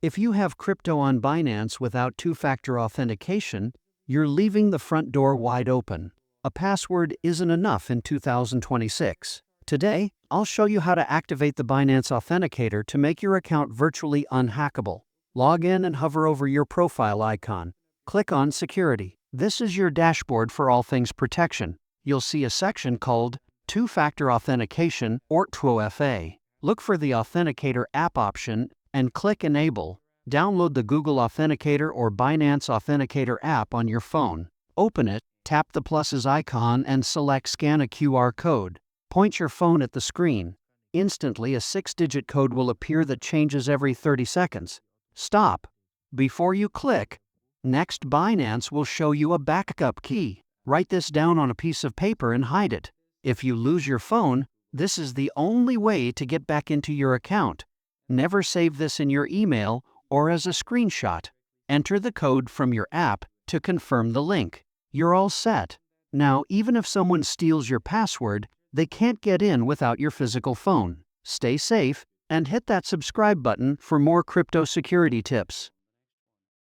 If you have crypto on Binance without two-factor authentication, you're leaving the front door wide open. A password isn't enough in 2026. Today, I'll show you how to activate the Binance Authenticator to make your account virtually unhackable. Log in and hover over your profile icon. Click on Security. This is your dashboard for all things protection. You'll see a section called Two-Factor Authentication or TWOFA. Look for the Authenticator app option and click Enable. Download the Google Authenticator or Binance Authenticator app on your phone. Open it, tap the pluses icon and select Scan a QR code. Point your phone at the screen. Instantly, a 6-digit code will appear that changes every 30 seconds. Stop. Before you click, next Binance will show you a backup key. Write this down on a piece of paper and hide it. If you lose your phone, this is the only way to get back into your account. Never save this in your email or as a screenshot. Enter the code from your app to confirm the link. You're all set. Now, even if someone steals your password, they can't get in without your physical phone. Stay safe and hit that subscribe button for more crypto security tips.